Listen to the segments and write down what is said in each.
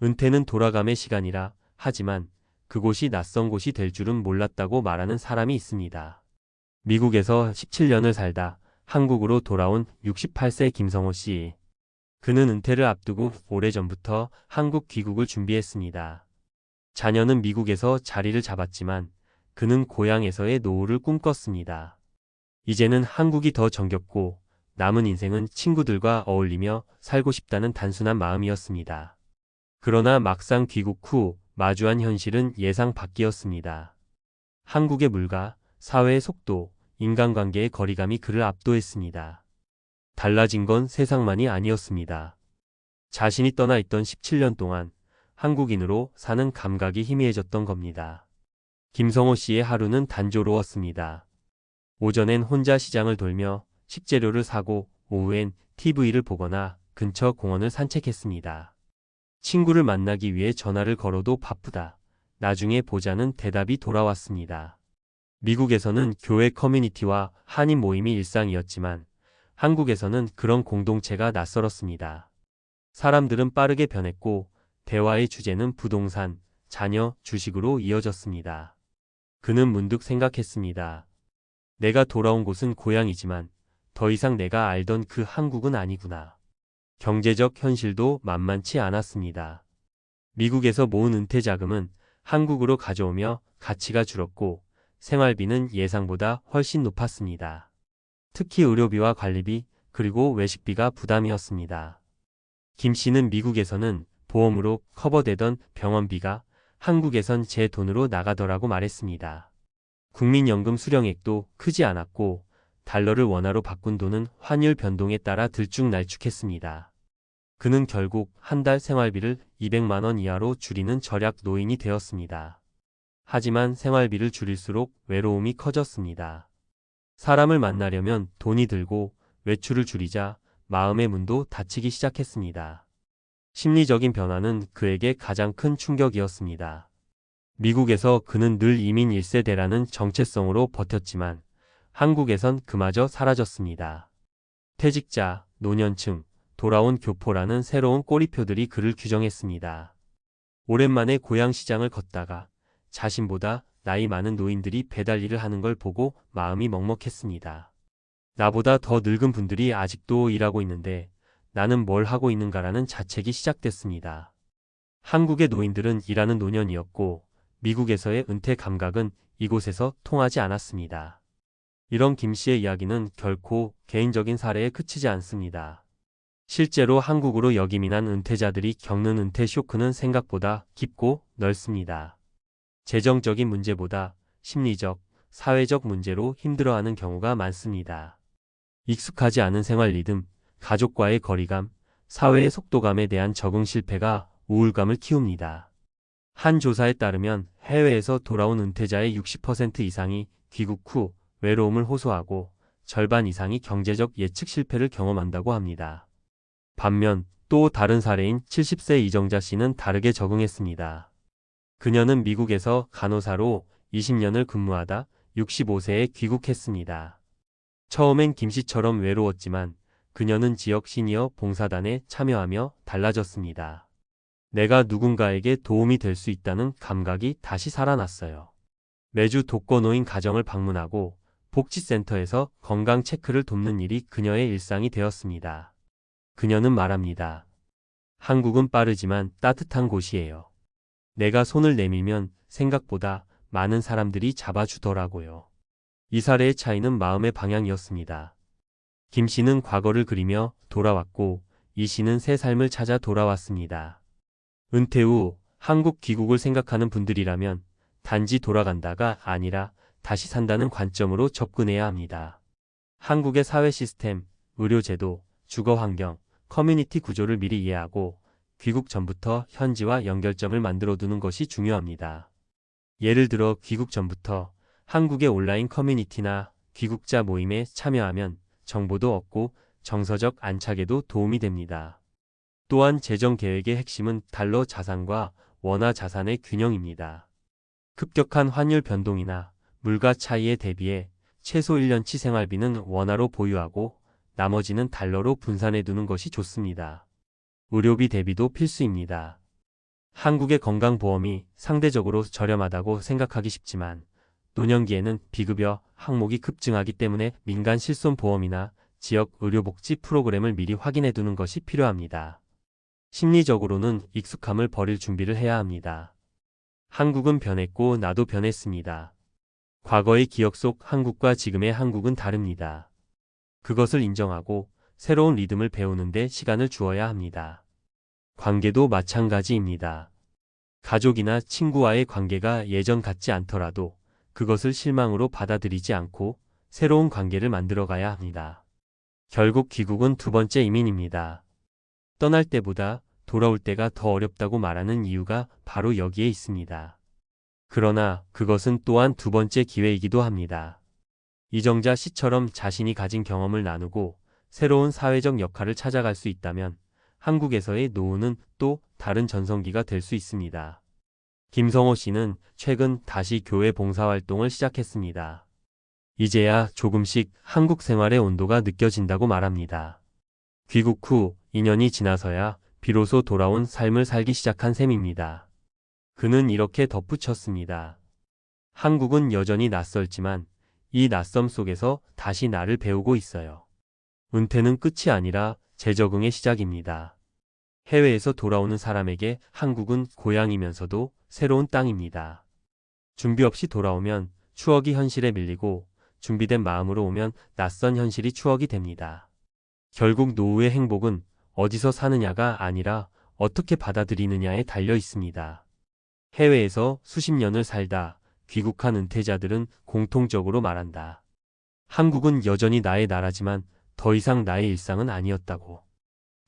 은퇴는 돌아감의 시간이라 하지만 그곳이 낯선 곳이 될 줄은 몰랐다고 말하는 사람이 있습니다. 미국에서 17년을 살다 한국으로 돌아온 68세 김성호 씨. 그는 은퇴를 앞두고 오래전부터 한국 귀국을 준비했습니다. 자녀는 미국에서 자리를 잡았지만 그는 고향에서의 노후를 꿈꿨습니다. 이제는 한국이 더 정겹고 남은 인생은 친구들과 어울리며 살고 싶다는 단순한 마음이었습니다. 그러나 막상 귀국 후 마주한 현실은 예상 밖이었습니다. 한국의 물가, 사회의 속도, 인간관계의 거리감이 그를 압도했습니다. 달라진 건 세상만이 아니었습니다. 자신이 떠나 있던 17년 동안 한국인으로 사는 감각이 희미해졌던 겁니다. 김성호 씨의 하루는 단조로웠습니다. 오전엔 혼자 시장을 돌며 식재료를 사고 오후엔 TV를 보거나 근처 공원을 산책했습니다. 친구를 만나기 위해 전화를 걸어도 바쁘다. 나중에 보자는 대답이 돌아왔습니다. 미국에서는 교회 커뮤니티와 한인 모임이 일상이었지만 한국에서는 그런 공동체가 낯설었습니다. 사람들은 빠르게 변했고 대화의 주제는 부동산, 자녀, 주식으로 이어졌습니다. 그는 문득 생각했습니다. 내가 돌아온 곳은 고향이지만 더 이상 내가 알던 그 한국은 아니구나. 경제적 현실도 만만치 않았습니다. 미국에서 모은 은퇴 자금은 한국으로 가져오며 가치가 줄었고 생활비는 예상보다 훨씬 높았습니다. 특히 의료비와 관리비 그리고 외식비가 부담이었습니다. 김 씨는 미국에서는 보험으로 커버되던 병원비가 한국에선 제 돈으로 나가더라고 말했습니다. 국민연금 수령액도 크지 않았고 달러를 원화로 바꾼 돈은 환율 변동에 따라 들쭉날쭉했습니다. 그는 결국 한 달 생활비를 200만 원 이하로 줄이는 절약 노인이 되었습니다. 하지만 생활비를 줄일수록 외로움이 커졌습니다. 사람을 만나려면 돈이 들고 외출을 줄이자 마음의 문도 닫히기 시작했습니다. 심리적인 변화는 그에게 가장 큰 충격이었습니다. 미국에서 그는 늘 이민 1세대라는 정체성으로 버텼지만 한국에선 그마저 사라졌습니다. 퇴직자, 노년층, 돌아온 교포라는 새로운 꼬리표들이 그를 규정했습니다. 오랜만에 고향 시장을 걷다가 자신보다 나이 많은 노인들이 배달 일을 하는 걸 보고 마음이 먹먹했습니다. 나보다 더 늙은 분들이 아직도 일하고 있는데 나는 뭘 하고 있는가라는 자책이 시작됐습니다. 한국의 노인들은 일하는 노년이었고 미국에서의 은퇴 감각은 이곳에서 통하지 않았습니다. 이런 김 씨의 이야기는 결코 개인적인 사례에 그치지 않습니다. 실제로 한국으로 역이민한 은퇴자들이 겪는 은퇴 쇼크는 생각보다 깊고 넓습니다. 재정적인 문제보다 심리적, 사회적 문제로 힘들어하는 경우가 많습니다. 익숙하지 않은 생활 리듬, 가족과의 거리감, 사회의 속도감에 대한 적응 실패가 우울감을 키웁니다. 한 조사에 따르면 해외에서 돌아온 은퇴자의 60% 이상이 귀국 후 외로움을 호소하고 절반 이상이 경제적 예측 실패를 경험한다고 합니다. 반면 또 다른 사례인 70세 이정자 씨는 다르게 적응했습니다. 그녀는 미국에서 간호사로 20년을 근무하다 65세에 귀국했습니다. 처음엔 김 씨처럼 외로웠지만 그녀는 지역 시니어 봉사단에 참여하며 달라졌습니다. 내가 누군가에게 도움이 될 수 있다는 감각이 다시 살아났어요. 매주 독거노인 가정을 방문하고 복지센터에서 건강 체크를 돕는 일이 그녀의 일상이 되었습니다. 그녀는 말합니다. 한국은 빠르지만 따뜻한 곳이에요. 내가 손을 내밀면 생각보다 많은 사람들이 잡아주더라고요. 이 사례의 차이는 마음의 방향이었습니다. 김 씨는 과거를 그리며 돌아왔고 이 씨는 새 삶을 찾아 돌아왔습니다. 은퇴 후 한국 귀국을 생각하는 분들이라면 단지 돌아간다가 아니라 다시 산다는 관점으로 접근해야 합니다. 한국의 사회 시스템, 의료제도, 주거 환경, 커뮤니티 구조를 미리 이해하고 귀국 전부터 현지와 연결점을 만들어 두는 것이 중요합니다. 예를 들어 귀국 전부터 한국의 온라인 커뮤니티나 귀국자 모임에 참여하면 정보도 얻고 정서적 안착에도 도움이 됩니다. 또한 재정 계획의 핵심은 달러 자산과 원화 자산의 균형입니다. 급격한 환율 변동이나 물가 차이에 대비해 최소 1년치 생활비는 원화로 보유하고 나머지는 달러로 분산해 두는 것이 좋습니다. 의료비 대비도 필수입니다. 한국의 건강보험이 상대적으로 저렴하다고 생각하기 쉽지만 노년기에는 비급여 항목이 급증하기 때문에 민간 실손보험이나 지역 의료복지 프로그램을 미리 확인해 두는 것이 필요합니다. 심리적으로는 익숙함을 버릴 준비를 해야 합니다. 한국은 변했고 나도 변했습니다. 과거의 기억 속 한국과 지금의 한국은 다릅니다. 그것을 인정하고 새로운 리듬을 배우는데 시간을 주어야 합니다. 관계도 마찬가지입니다. 가족이나 친구와의 관계가 예전 같지 않더라도 그것을 실망으로 받아들이지 않고 새로운 관계를 만들어 가야 합니다. 결국 귀국은 두 번째 이민입니다. 떠날 때보다 돌아올 때가 더 어렵다고 말하는 이유가 바로 여기에 있습니다. 그러나 그것은 또한 두 번째 기회이기도 합니다. 이정자 씨처럼 자신이 가진 경험을 나누고 새로운 사회적 역할을 찾아갈 수 있다면 한국에서의 노후는 또 다른 전성기가 될 수 있습니다. 김성호 씨는 최근 다시 교회 봉사활동을 시작했습니다. 이제야 조금씩 한국 생활의 온도가 느껴진다고 말합니다. 귀국 후 2년이 지나서야 비로소 돌아온 삶을 살기 시작한 셈입니다. 그는 이렇게 덧붙였습니다. 한국은 여전히 낯설지만 이 낯섦 속에서 다시 나를 배우고 있어요. 은퇴는 끝이 아니라 재적응의 시작입니다. 해외에서 돌아오는 사람에게 한국은 고향이면서도 새로운 땅입니다. 준비 없이 돌아오면 추억이 현실에 밀리고 준비된 마음으로 오면 낯선 현실이 추억이 됩니다. 결국 노후의 행복은 어디서 사느냐가 아니라 어떻게 받아들이느냐에 달려 있습니다. 해외에서 수십 년을 살다 귀국한 은퇴자들은 공통적으로 말한다. 한국은 여전히 나의 나라지만 더 이상 나의 일상은 아니었다고.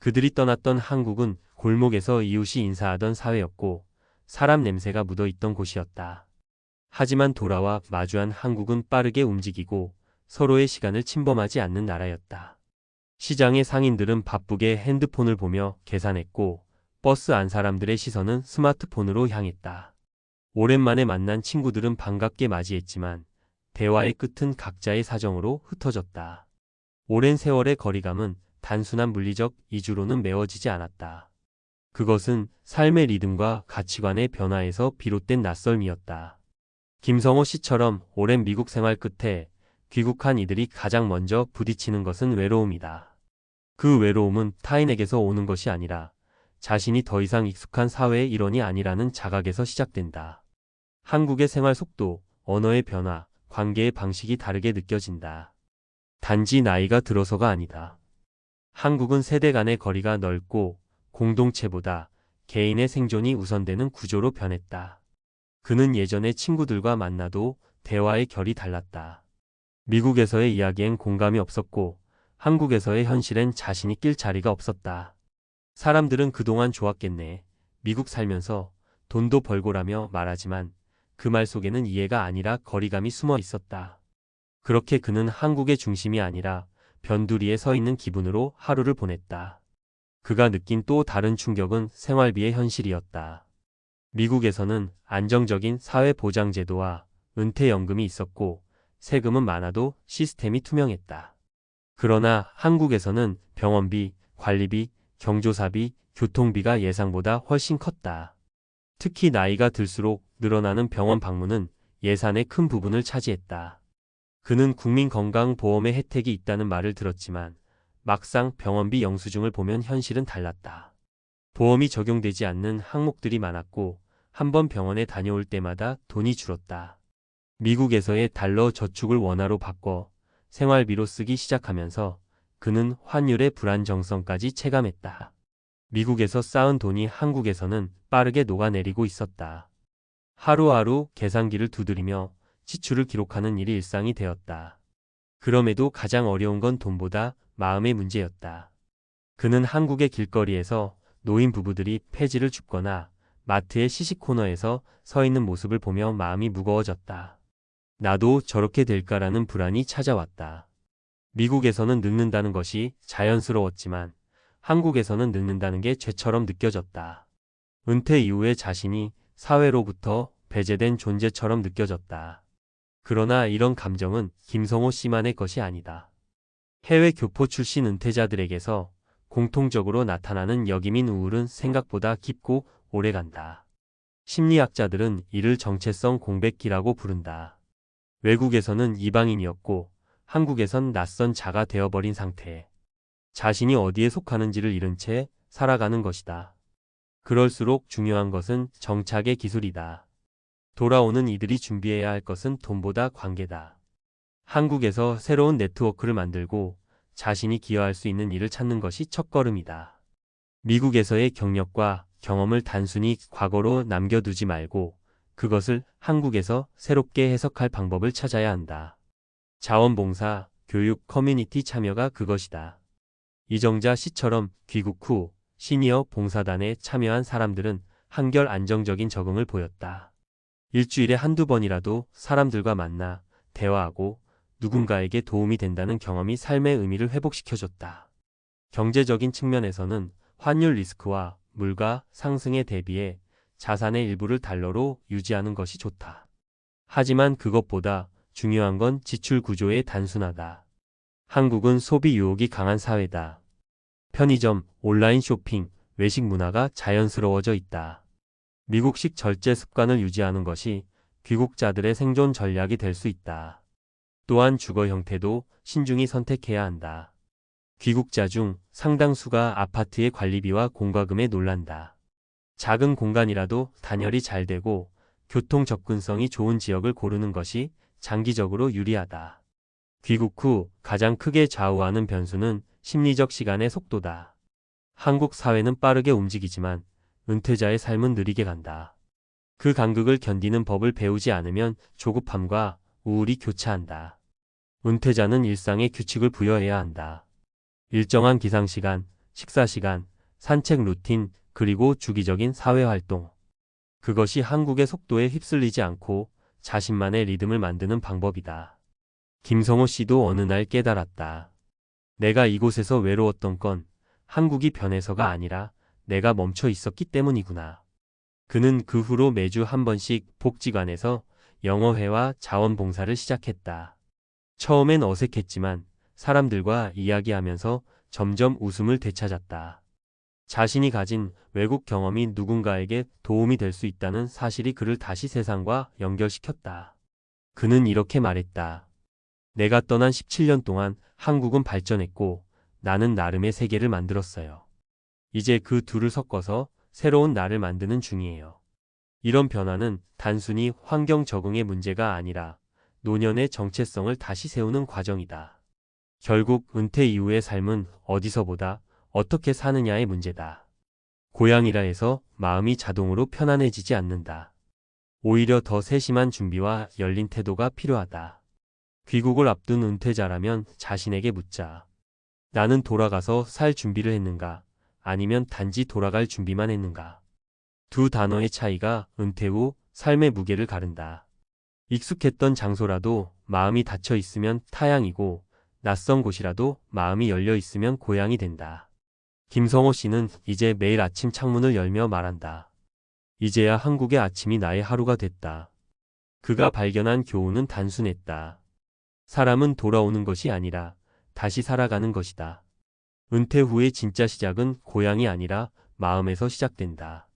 그들이 떠났던 한국은 골목에서 이웃이 인사하던 사회였고 사람 냄새가 묻어있던 곳이었다. 하지만 돌아와 마주한 한국은 빠르게 움직이고 서로의 시간을 침범하지 않는 나라였다. 시장의 상인들은 바쁘게 핸드폰을 보며 계산했고 버스 안 사람들의 시선은 스마트폰으로 향했다. 오랜만에 만난 친구들은 반갑게 맞이했지만 대화의 끝은 각자의 사정으로 흩어졌다. 오랜 세월의 거리감은 단순한 물리적 이주로는 메워지지 않았다. 그것은 삶의 리듬과 가치관의 변화에서 비롯된 낯설미였다. 김성호 씨처럼 오랜 미국 생활 끝에 귀국한 이들이 가장 먼저 부딪히는 것은 외로움이다. 그 외로움은 타인에게서 오는 것이 아니라 자신이 더 이상 익숙한 사회의 일원이 아니라는 자각에서 시작된다. 한국의 생활 속도, 언어의 변화, 관계의 방식이 다르게 느껴진다. 단지 나이가 들어서가 아니다. 한국은 세대 간의 거리가 넓고 공동체보다 개인의 생존이 우선되는 구조로 변했다. 그는 예전에 친구들과 만나도 대화의 결이 달랐다. 미국에서의 이야기엔 공감이 없었고 한국에서의 현실엔 자신이 낄 자리가 없었다. 사람들은 그동안 좋았겠네. 미국 살면서 돈도 벌고라며 말하지만 그 말 속에는 이해가 아니라 거리감이 숨어 있었다. 그렇게 그는 한국의 중심이 아니라 변두리에 서 있는 기분으로 하루를 보냈다. 그가 느낀 또 다른 충격은 생활비의 현실이었다. 미국에서는 안정적인 사회보장제도와 은퇴연금이 있었고 세금은 많아도 시스템이 투명했다. 그러나 한국에서는 병원비, 관리비, 경조사비, 교통비가 예상보다 훨씬 컸다. 특히 나이가 들수록 늘어나는 병원 방문은 예산의 큰 부분을 차지했다. 그는 국민건강보험의 혜택이 있다는 말을 들었지만 막상 병원비 영수증을 보면 현실은 달랐다. 보험이 적용되지 않는 항목들이 많았고 한 번 병원에 다녀올 때마다 돈이 줄었다. 미국에서의 달러 저축을 원화로 바꿔 생활비로 쓰기 시작하면서 그는 환율의 불안정성까지 체감했다. 미국에서 쌓은 돈이 한국에서는 빠르게 녹아내리고 있었다. 하루하루 계산기를 두드리며 지출을 기록하는 일이 일상이 되었다. 그럼에도 가장 어려운 건 돈보다 마음의 문제였다. 그는 한국의 길거리에서 노인 부부들이 폐지를 줍거나 마트의 시식 코너에서 서 있는 모습을 보며 마음이 무거워졌다. 나도 저렇게 될까라는 불안이 찾아왔다. 미국에서는 늙는다는 것이 자연스러웠지만 한국에서는 늙는다는 게 죄처럼 느껴졌다. 은퇴 이후에 자신이 사회로부터 배제된 존재처럼 느껴졌다. 그러나 이런 감정은 김성호 씨만의 것이 아니다. 해외 교포 출신 은퇴자들에게서 공통적으로 나타나는 역이민 우울은 생각보다 깊고 오래간다. 심리학자들은 이를 정체성 공백기라고 부른다. 외국에서는 이방인이었고 한국에선 낯선 자가 되어버린 상태. 자신이 어디에 속하는지를 잃은 채 살아가는 것이다. 그럴수록 중요한 것은 정착의 기술이다. 돌아오는 이들이 준비해야 할 것은 돈보다 관계다. 한국에서 새로운 네트워크를 만들고 자신이 기여할 수 있는 일을 찾는 것이 첫걸음이다. 미국에서의 경력과 경험을 단순히 과거로 남겨두지 말고 그것을 한국에서 새롭게 해석할 방법을 찾아야 한다. 자원봉사, 교육, 커뮤니티 참여가 그것이다. 이정자 씨처럼 귀국 후 시니어 봉사단에 참여한 사람들은 한결 안정적인 적응을 보였다. 일주일에 한두 번이라도 사람들과 만나 대화하고 누군가에게 도움이 된다는 경험이 삶의 의미를 회복시켜줬다. 경제적인 측면에서는 환율 리스크와 물가 상승에 대비해 자산의 일부를 달러로 유지하는 것이 좋다. 하지만 그것보다 중요한 건 지출 구조의 단순하다. 한국은 소비 유혹이 강한 사회다. 편의점, 온라인 쇼핑, 외식 문화가 자연스러워져 있다. 미국식 절제 습관을 유지하는 것이 귀국자들의 생존 전략이 될 수 있다. 또한 주거 형태도 신중히 선택해야 한다. 귀국자 중 상당수가 아파트의 관리비와 공과금에 놀란다. 작은 공간이라도 단열이 잘 되고 교통 접근성이 좋은 지역을 고르는 것이 장기적으로 유리하다. 귀국 후 가장 크게 좌우하는 변수는 심리적 시간의 속도다. 한국 사회는 빠르게 움직이지만 은퇴자의 삶은 느리게 간다. 그 간극을 견디는 법을 배우지 않으면 조급함과 우울이 교차한다. 은퇴자는 일상에 규칙을 부여해야 한다. 일정한 기상시간, 식사시간, 산책 루틴, 그리고 주기적인 사회활동. 그것이 한국의 속도에 휩쓸리지 않고 자신만의 리듬을 만드는 방법이다. 김성호 씨도 어느 날 깨달았다. 내가 이곳에서 외로웠던 건 한국이 변해서가 아니라 내가 멈춰 있었기 때문이구나. 그는 그 후로 매주 한 번씩 복지관에서 영어회화 자원봉사를 시작했다. 처음엔 어색했지만 사람들과 이야기하면서 점점 웃음을 되찾았다. 자신이 가진 외국 경험이 누군가에게 도움이 될 수 있다는 사실이 그를 다시 세상과 연결시켰다. 그는 이렇게 말했다. 내가 떠난 17년 동안 한국은 발전했고 나는 나름의 세계를 만들었어요. 이제 그 둘을 섞어서 새로운 나를 만드는 중이에요. 이런 변화는 단순히 환경 적응의 문제가 아니라 노년의 정체성을 다시 세우는 과정이다. 결국 은퇴 이후의 삶은 어디서보다 어떻게 사느냐의 문제다. 고향이라 해서 마음이 자동으로 편안해지지 않는다. 오히려 더 세심한 준비와 열린 태도가 필요하다. 귀국을 앞둔 은퇴자라면 자신에게 묻자. 나는 돌아가서 살 준비를 했는가? 아니면 단지 돌아갈 준비만 했는가? 두 단어의 차이가 은퇴 후 삶의 무게를 가른다. 익숙했던 장소라도 마음이 닫혀 있으면 타향이고 낯선 곳이라도 마음이 열려 있으면 고향이 된다. 김성호 씨는 이제 매일 아침 창문을 열며 말한다. 이제야 한국의 아침이 나의 하루가 됐다. 그가 발견한 교훈은 단순했다. 사람은 돌아오는 것이 아니라 다시 살아가는 것이다. 은퇴 후의 진짜 시작은 고향이 아니라 마음에서 시작된다.